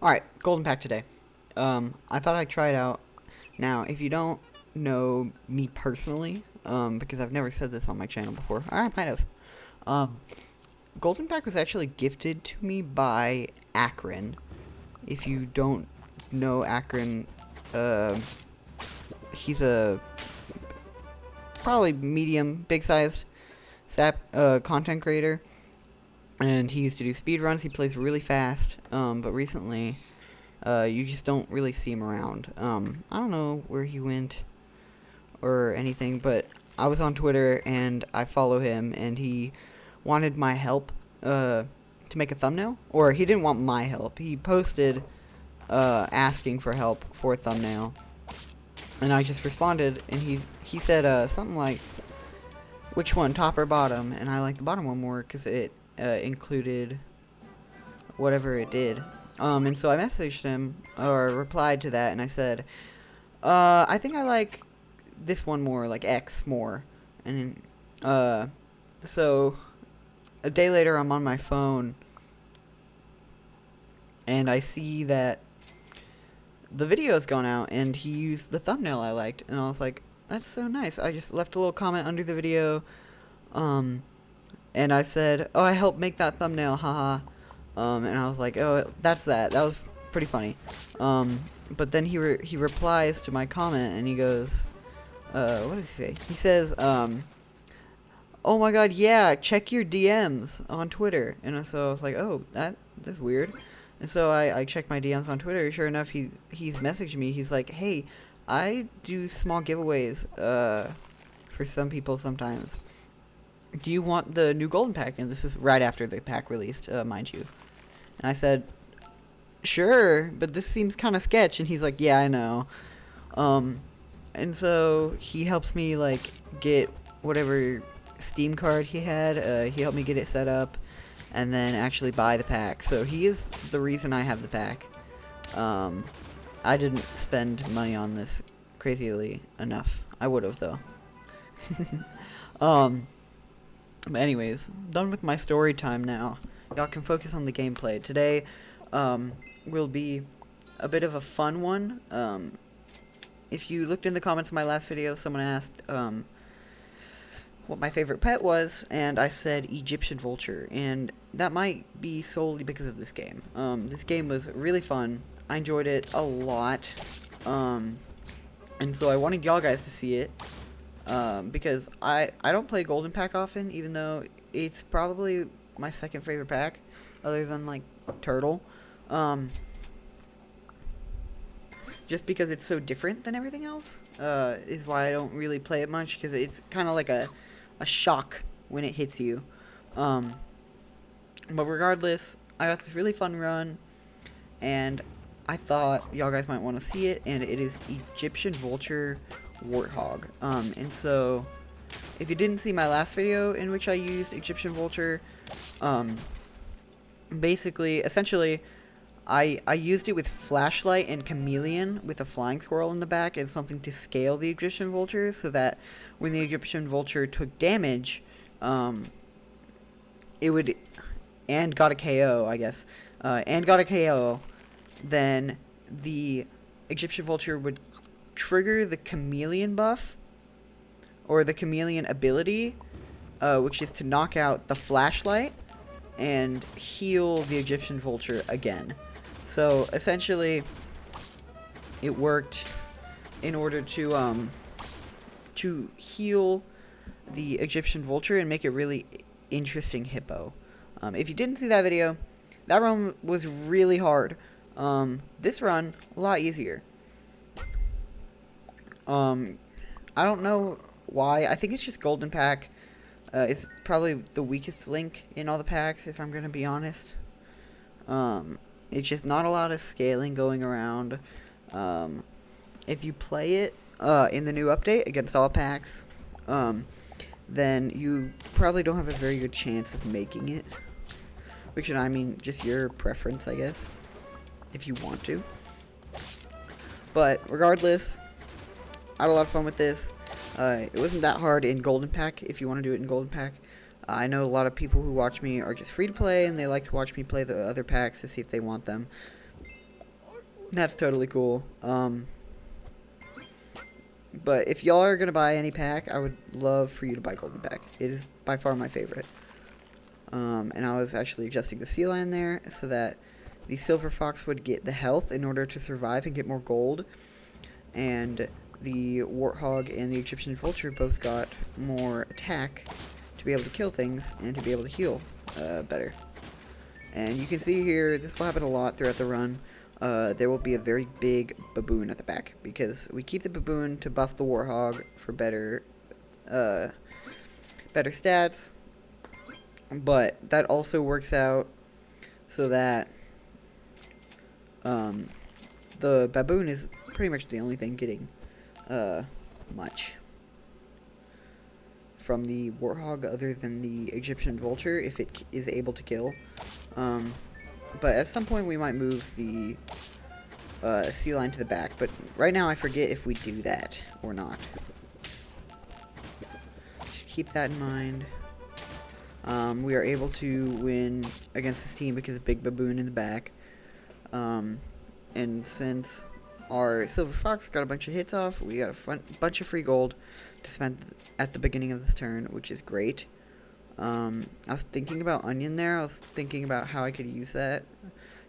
Alright, Golden Pack today. I thought I'd try it out. Now, if you don't know me personally, because I've never said this on my channel before, or I might have. Golden Pack was actually gifted to me by Akron. If you don't know Akron, he's a probably medium, big-sized content creator. And he used to do speed runs. He plays really fast, but recently, you just don't really see him around. I don't know where he went or anything, but I was on Twitter, and I follow him, and he wanted my help to make a thumbnail. Or he didn't want my help. He posted asking for help for a thumbnail, and I just responded, and he said something like, which one, top or bottom? And I like the bottom one more because it included whatever it did. And so I messaged him, or replied to that, and I said, I think I like this one more, like X more. And so a day later, I'm on my phone, and I see that the video's gone out, and he used the thumbnail I liked, and I was like, that's so nice. I just left a little comment under the video, and I said, oh, I helped make that thumbnail, haha. And I was like, oh, that's that. That was pretty funny. But then he replies to my comment, and he goes, what does he say? He says, oh my god, yeah, check your DMs on Twitter. And so I was like, oh, that's weird. And so I checked my DMs on Twitter. Sure enough, he's messaged me. He's like, hey, I do small giveaways for some people sometimes. Do you want the new Golden Pack? And this is right after the pack released, mind you. And I said, sure, but this seems kind of sketch. And he's like, yeah, I know. And so he helps me, like, get whatever Steam card he had. He helped me get it set up and then actually buy the pack. So he is the reason I have the pack. I didn't spend money on this crazily enough. I would have, though. But anyways, done with my story time now. Y'all can focus on the gameplay. Today, will be a bit of a fun one. If you looked in the comments of my last video, someone asked, what my favorite pet was, and I said Egyptian vulture, and that might be solely because of this game. This game was really fun. I enjoyed it a lot, and so I wanted y'all guys to see it. Because I don't play Golden Pack often, even though it's probably my second favorite pack, other than, like, Turtle. Just because it's so different than everything else, is why I don't really play it much, because it's kind of like a shock when it hits you. But regardless, I got this really fun run, and I thought y'all guys might want to see it, and it is Egyptian Vulture Warthog. And so if you didn't see my last video in which I used Egyptian Vulture, essentially I used it with Flashlight and Chameleon with a flying squirrel in the back and something to scale the Egyptian Vulture, so that when the Egyptian Vulture took damage, it would, and got a KO, I guess, and got a KO, then the Egyptian Vulture would trigger the Chameleon buff, or the Chameleon ability, which is to knock out the Flashlight and heal the Egyptian Vulture again. So essentially, it worked in order to heal the Egyptian Vulture and make a really interesting hippo. If you didn't see that video, that run was really hard. This run, a lot easier. I don't know why. I think it's just Golden Pack. It's probably the weakest link in all the packs, if I'm going to be honest. It's just not a lot of scaling going around. If you play it in the new update against all packs, then you probably don't have a very good chance of making it. Which, I mean, just your preference, I guess, if you want to. But regardless, I had a lot of fun with this. It wasn't that hard in Golden Pack, if you want to do it in Golden Pack. I know a lot of people who watch me are just free to play, and they like to watch me play the other packs to see if they want them. That's totally cool. But if y'all are gonna buy any pack, I would love for you to buy Golden Pack. It is by far my favorite. And I was actually adjusting the sea lion there so that the Silver Fox would get the health in order to survive and get more gold. And the Warthog and the Egyptian Vulture both got more attack to be able to kill things and to be able to heal better. And you can see here, this will happen a lot throughout the run. There will be a very big baboon at the back because we keep the baboon to buff the Warthog for better stats. But that also works out so that the baboon is pretty much the only thing getting much from the Warthog other than the Egyptian Vulture if it is able to kill. But at some point we might move the sea lion to the back, but right now I forget if we do that or not. Just keep that in mind. We are able to win against this team because of Big Baboon in the back. And since our Silver Fox got a bunch of hits off, we got a bunch of free gold to spend at the beginning of this turn, which is great. I was thinking about Onion there. I was thinking about how I could use that.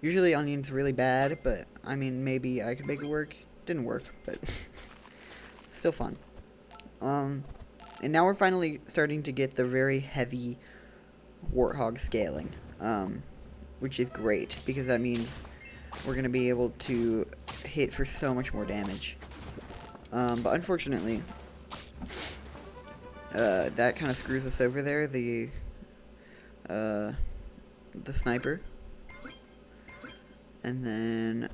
Usually Onion's really bad, but I mean, maybe I could make it work. Didn't work, but still fun. And now we're finally starting to get the very heavy Warthog scaling, which is great because that means we're going to be able to hit for so much more damage. But unfortunately, that kind of screws us over there, the sniper. And then,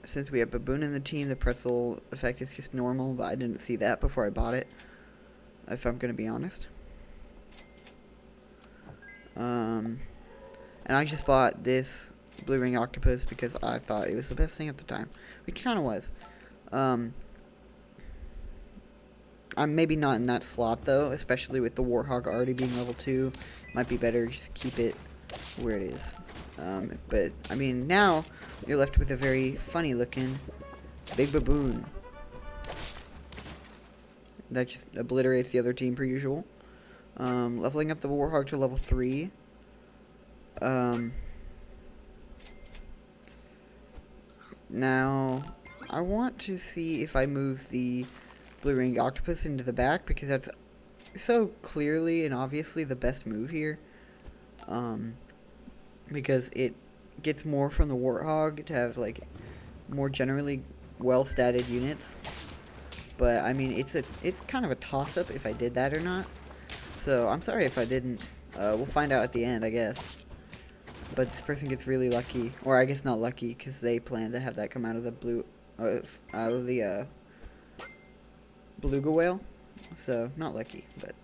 since we have Baboon in the team, the pretzel effect is just normal, but I didn't see that before I bought it, if I'm going to be honest. And I just bought this Blue Ring Octopus because I thought it was the best thing at the time, which kind of was. I'm maybe not in that slot, though, especially with the Warthog already being level 2. Might be better just keep it where it is. But, I mean, now you're left with a very funny-looking Big Baboon. That just obliterates the other team per usual. Leveling up the Warthog to level 3. Now, I want to see if I move the Blue Ring Octopus into the back, because that's so clearly and obviously the best move here. Because it gets more from the Warthog to have, like, more generally well-statted units. But, I mean, it's kind of a toss-up if I did that or not. So, I'm sorry if I didn't. We'll find out at the end, I guess. But this person gets really lucky. Or, I guess not lucky, because they plan to have that come out of the beluga whale. So, not lucky, but...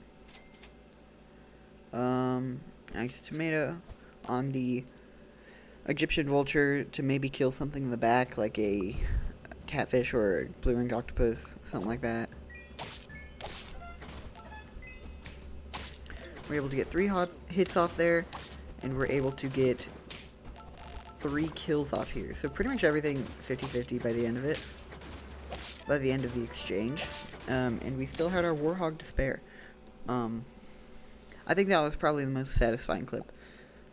nice tomato on the Egyptian Vulture to maybe kill something in the back, like a catfish or a blue-ringed octopus, something like that. We're able to get 3 hits off there, and we're able to get 3 kills off here. So pretty much everything 50-50 by the end of it, by the end of the exchange. And we still had our Warthog to spare. I think that was probably the most satisfying clip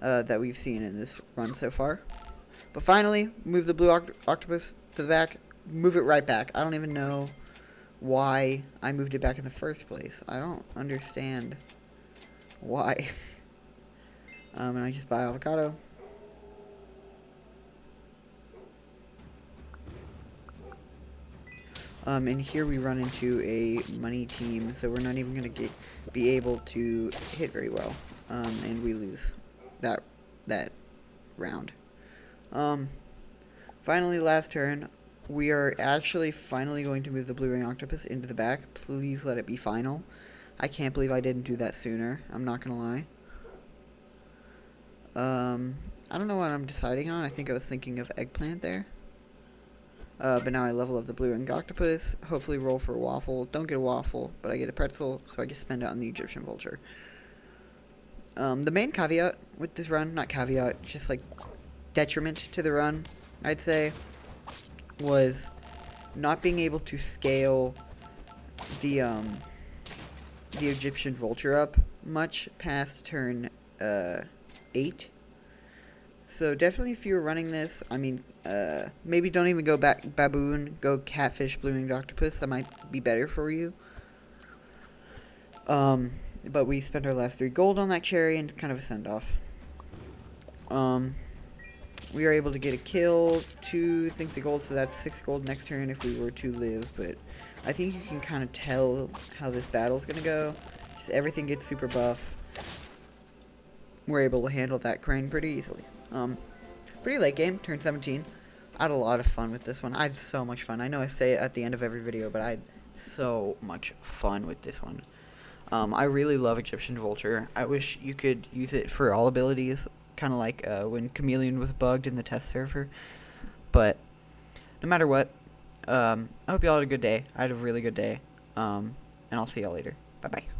that we've seen in this run so far. But finally, move the blue octopus to the back, move it right back. I don't even know why I moved it back in the first place. I don't understand why. And I just buy avocado. And here we run into a money team, so we're not even going to be able to hit very well. And we lose that round. Finally, last turn, we are actually finally going to move the blue ring octopus into the back. Please let it be final. I can't believe I didn't do that sooner. I'm not going to lie. I don't know what I'm deciding on. I think I was thinking of eggplant there. But now I level up the blue ring octopus. Hopefully roll for a waffle. Don't get a waffle, but I get a pretzel, so I just spend it on the Egyptian Vulture. The main caveat with this run, not caveat, just like detriment to the run, I'd say, was not being able to scale the Egyptian vulture up much past turn 8. So definitely if you're running this, I mean, maybe don't even go back baboon, go catfish, blue-winged octopus. That might be better for you. But we spent our last 3 gold on that cherry, and it's kind of a send-off. We are able to get a kill, 2 things of gold, so that's 6 gold next turn if we were to live, but I think you can kind of tell how this battle's gonna go. Just everything gets super buff. We're able to handle that crane pretty easily. Pretty late game, turn 17. I had a lot of fun with this one. I had so much fun. I know I say it at the end of every video, but I had so much fun with this one. I really love Egyptian Vulture. I wish you could use it for all abilities, kind of like when Chameleon was bugged in the test server. But no matter what, I hope you all had a good day. I had a really good day. And I'll see y'all later. Bye-bye.